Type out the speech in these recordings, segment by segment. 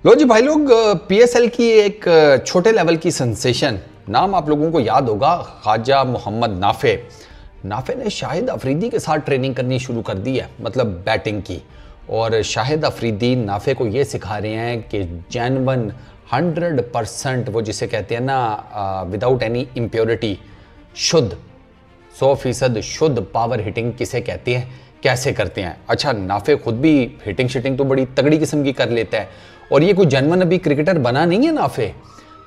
लो जी भाई लोग, पीएसएल की एक छोटे लेवल की सेंसेशन, नाम आप लोगों को याद होगा, ख्वाजा मोहम्मद नाफे। नाफे ने शाहिद अफरीदी के साथ ट्रेनिंग करनी शुरू कर दी है, मतलब बैटिंग की। और शाहिद अफरीदी नाफे को ये सिखा रहे हैं कि जेन्युइन 100%, वो जिसे कहते हैं ना विदाउट एनी इम्प्योरिटी, शुद्ध 100% शुद्ध पावर हिटिंग किसे कहते हैं, कैसे करते हैं। अच्छा, नाफे खुद भी हिटिंग शिटिंग तो बड़ी तगड़ी किस्म की कर लेता है, और ये कोई जेन्युइन अभी क्रिकेटर बना नहीं है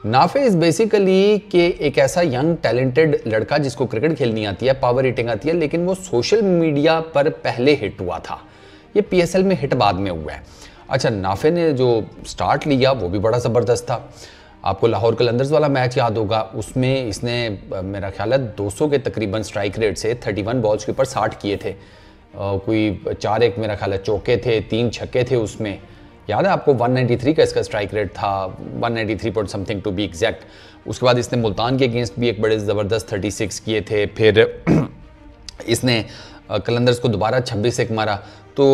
नाफे इज बेसिकली कि एक ऐसा यंग टैलेंटेड लड़का जिसको क्रिकेट खेलनी आती है, पावर हिटिंग आती है, लेकिन वो सोशल मीडिया पर पहले हिट हुआ था। ये पीएसएल में हिट बाद में हुआ है। अच्छा, नाफे ने जो स्टार्ट लिया वो भी बड़ा ज़बरदस्त था। आपको लाहौर कलंदर्स वाला मैच याद होगा, उसमें इसने मेरा ख्याल है 200 के तकरीबन स्ट्राइक रेट से 31 बॉल्स के ऊपर 60 किए थे। कोई 4 मेरा ख्याल है चौके थे, 3 छक्के थे उसमें। याद है आपको 193 का इसका स्ट्राइक रेट था, 193 point something to be exact. उसके बाद इसने मुल्तान के अगेंस्ट भी एक बड़े ज़बरदस्त 36 किए थे। फिर इसने कलंदर्स को दोबारा 26 एक मारा। तो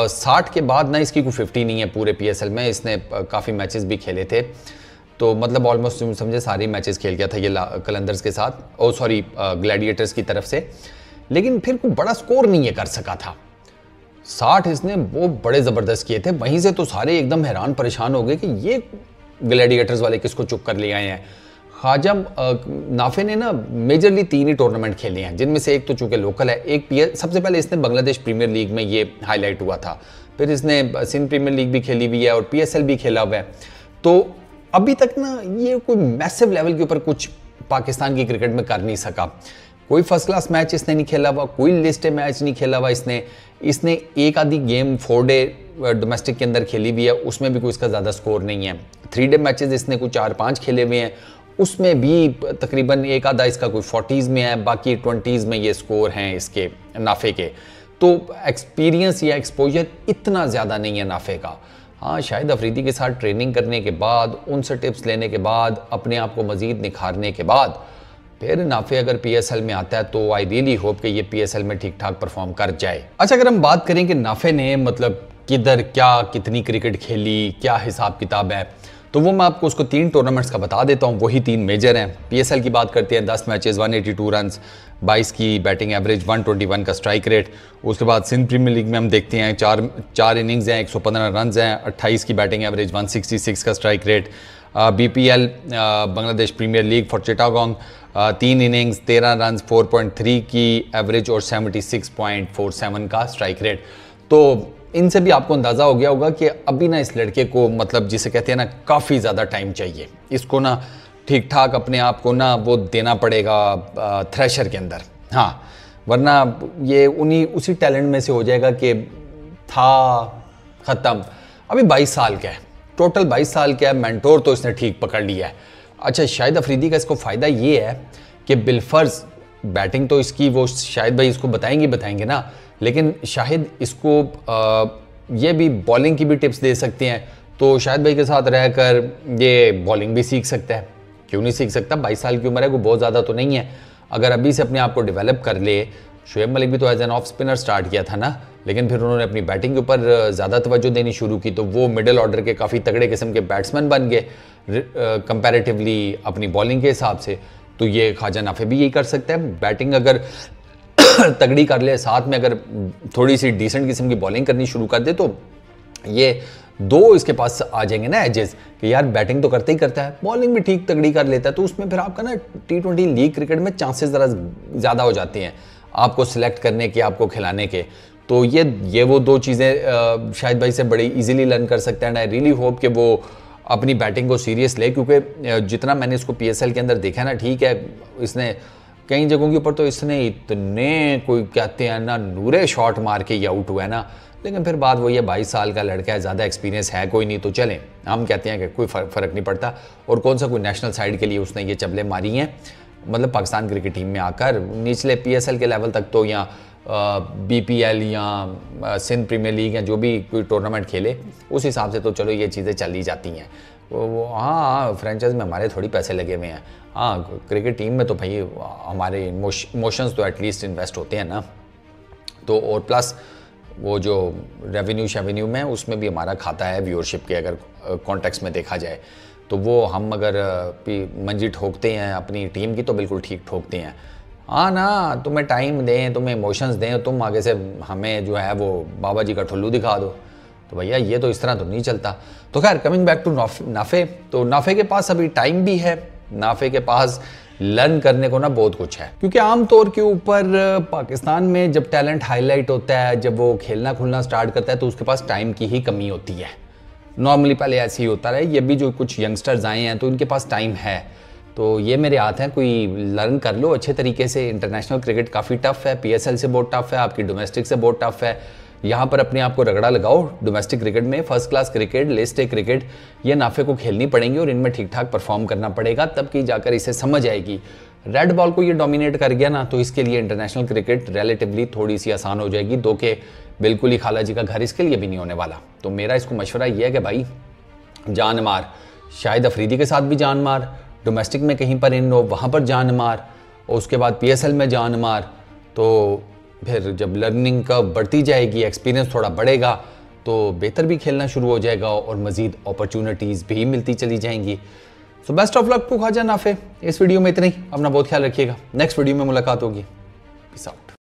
60 के बाद ना इसकी कोई 50 नहीं है पूरे पीएसएल में। इसने काफ़ी मैचेस भी खेले थे, तो मतलब ऑलमोस्ट समझे सारे मैचेस खेल गया था ये कलंदर्स के साथ, ओ सॉरी ग्लैडिएटर्स की तरफ से। लेकिन फिर कोई बड़ा स्कोर नहीं ये कर सका था। 60 इसने वो बड़े ज़बरदस्त किए थे, वहीं से तो सारे एकदम हैरान परेशान हो गए कि ये ग्लैडिएटर्स वाले किसको चुप कर ले आए हैं। ख्वाजा नाफे ने ना मेजरली 3 ही टूर्नामेंट खेले हैं, जिनमें से एक तो चूंकि लोकल है, एक सबसे पहले इसने बांग्लादेश प्रीमियर लीग में ये हाईलाइट हुआ था, फिर इसने सिंध प्रीमियर लीग भी खेली हुई है और पीएसएल भी खेला हुआ है। तो अभी तक ना ये कोई मैसिव लेवल के ऊपर कुछ पाकिस्तान की क्रिकेट में कर नहीं सका। कोई फर्स्ट क्लास मैच इसने नहीं खेला हुआ, कोई लिस्ट मैच नहीं खेला हुआ इसने एक आधी गेम 4 डे डोमेस्टिक के अंदर खेली हुई है, उसमें भी कोई इसका ज़्यादा स्कोर नहीं है। 3 डे मैचेस इसने कुछ 4-5 खेले हुए हैं, उसमें भी तकरीबन एक आधा इसका कोई 40s में है, बाकी 20s में ये स्कोर हैं इसके नाफे के। तो एक्सपीरियंस या एक्सपोजर इतना ज़्यादा नहीं है नाफे का। हाँ, शाहिद अफरीदी के साथ ट्रेनिंग करने के बाद, उनसे टिप्स लेने के बाद, अपने आप को मज़ीद निखारने के बाद फिर नाफे अगर पीएसएल में आता है तो आई रियली होप कि ये पीएसएल में ठीक ठाक परफॉर्म कर जाए। अच्छा, अगर हम बात करें कि नाफे ने मतलब किधर क्या कितनी क्रिकेट खेली, क्या हिसाब किताब है, तो वो मैं आपको उसको 3 टूर्नामेंट्स का बता देता हूँ। वही 3 मेजर हैं। पीएसएल की बात करते हैं, 10 मैचेस, 182 रन, 22 की बैटिंग एवरेज, 121 का स्ट्राइक रेट। उसके बाद सिंध प्रीमियर लीग में हम देखते हैं 4 इनिंग्स हैं, 115 रन हैं, 28 की बैटिंग एवरेज, 166 का strike rate. BPL Bangladesh premier league for Chittagong, 3 innings, 13 run, 4.3 की एवरेज और 76.47 का स्ट्राइक रेट। तो इनसे भी आपको अंदाज़ा हो गया होगा कि अभी ना इस लड़के को, मतलब जिसे कहते हैं ना, काफ़ी ज़्यादा टाइम चाहिए इसको ना ठीक ठाक अपने आप को ना वो देना पड़ेगा थ्रेशर के अंदर। हाँ, वरना ये उसी टैलेंट में से हो जाएगा कि था ख़त्म। अभी 22 साल का है, टोटल 22 साल का है। मेंटोर तो इसने ठीक पकड़ लिया है। अच्छा, शाहिद अफरीदी का इसको फ़ायदा ये है कि बिलफर्ज बैटिंग तो इसकी वो शाहिद भाई इसको बताएंगे ना, लेकिन शाहिद इसको ये भी बॉलिंग की भी टिप्स दे सकते हैं। तो शाहिद भाई के साथ रहकर ये बॉलिंग भी सीख सकता है, क्यों नहीं सीख सकता। 22 साल की उम्र है, कोई बहुत ज़्यादा तो नहीं है। अगर अभी से अपने आप को डेवलप कर ले, शोएब मलिक भी तो as an off spinner start किया था ना, लेकिन फिर उन्होंने अपनी बैटिंग के ऊपर ज़्यादा तवज्जो देनी शुरू की, तो वो मिडिल ऑर्डर के काफ़ी तगड़े किस्म के बैट्समैन बन गए कंपैरेटिवली अपनी बॉलिंग के हिसाब से। तो ये ख्वाजा नाफे भी यही कर सकता है। बैटिंग अगर तगड़ी कर ले, साथ में अगर थोड़ी सी डिसेंट किस्म की बॉलिंग करनी शुरू कर दे, तो ये 2 इसके पास आ जाएंगे ना एजेस कि यार बैटिंग तो करता ही करता है, बॉलिंग भी ठीक तगड़ी कर लेता है। तो उसमें फिर आपका ना T20 लीग क्रिकेट में चांसेस ज़रा ज़्यादा हो जाते हैं आपको सिलेक्ट करने के, आपको खिलाने के। तो ये वो 2 चीज़ें शाहिद भाई से बड़ी इजीली लर्न कर सकते हैं। एंड आई रियली होप कि वो अपनी बैटिंग को सीरियस ले, क्योंकि जितना मैंने इसको पीएसएल के अंदर देखा ना, ठीक है इसने कई जगहों के ऊपर तो इसने इतने कोई कहते हैं ना नूरे शॉट मार के ये आउट हुआ है ना, लेकिन फिर बात वही है, 22 साल का लड़का है, ज़्यादा एक्सपीरियंस है कोई नहीं, तो चलें, हम कहते हैं कि कोई फ़र्क नहीं पड़ता। और कौन सा कोई नेशनल साइड के लिए उसने ये चबले मारी हैं, मतलब पाकिस्तान क्रिकेट टीम में आकर निचले पीएसएल के लेवल तक तो, या बीपीएल या सिंध प्रीमियर लीग या जो भी कोई टूर्नामेंट खेले, उस हिसाब से तो चलो ये चीज़ें चल ही जाती हैं। हाँ, फ्रेंचाइज में हमारे थोड़ी पैसे लगे हुए हैं। हाँ, क्रिकेट टीम में तो भाई हमारे इमोशंस तो एटलीस्ट इन्वेस्ट होते हैं ना। तो और प्लस वो जो रेवेन्यू शेवेन्यू में उसमें भी हमारा खाता है व्यूअरशिप के, अगर कॉन्टेक्स्ट में देखा जाए तो वो हम अगर मंजी ठोकते हैं अपनी टीम की तो बिल्कुल ठीक ठोकते हैं। हाँ ना, तुम्हें टाइम दें, तुम्हें इमोशंस दें, तुम आगे से हमें जो है वो बाबा जी का ठुल्लू दिखा दो, तो भैया ये तो इस तरह तो नहीं चलता। तो खैर कमिंग बैक टू नाफे, तो नाफे के पास अभी टाइम भी है, नाफे के पास लर्न करने को ना बहुत कुछ है, क्योंकि आमतौर के ऊपर पाकिस्तान में जब टैलेंट हाईलाइट होता है, जब वो खेलना खुलना स्टार्ट करता है तो उसके पास टाइम की ही कमी होती है। नॉर्मली पहले ऐसे ही होता रहा, ये भी जो कुछ यंगस्टर्स आए हैं तो इनके पास टाइम है, तो ये मेरे हाथ हैं, कोई लर्न कर लो अच्छे तरीके से। इंटरनेशनल क्रिकेट काफ़ी टफ है, PSL से बहुत टफ है, आपकी डोमेस्टिक से बहुत टफ है। यहाँ पर अपने आप को रगड़ा लगाओ, डोमेस्टिक क्रिकेट में first class cricket, list A cricket, ये नाफे को खेलनी पड़ेंगी और इनमें ठीक ठाक परफॉर्म करना पड़ेगा, तब कि जाकर इसे समझ आएगी। रेड बॉल को ये डोमिनेट कर गया ना, तो इसके लिए इंटरनेशनल क्रिकेट रिलेटिवली थोड़ी सी आसान हो जाएगी, दो के बिल्कुल ही खाला जी का घर इसके लिए भी नहीं होने वाला। तो मेरा इसको मशवरा ये है कि भाई जान मार, शाहिद अफरीदी के साथ भी जान मार, डोमेस्टिक में कहीं पर इन हो वहाँ पर जान मार, और उसके बाद PSL में जान मार, तो फिर जब लर्निंग का बढ़ती जाएगी, एक्सपीरियंस थोड़ा बढ़ेगा, तो बेहतर भी खेलना शुरू हो जाएगा और मज़ीद अपॉर्चुनिटीज़ भी मिलती चली जाएंगी। So best of luck to Khawaja Nafay. इस वीडियो में इतना ही, अपना बहुत ख्याल रखिएगा, नेक्स्ट वीडियो में मुलाकात होगी। Peace out.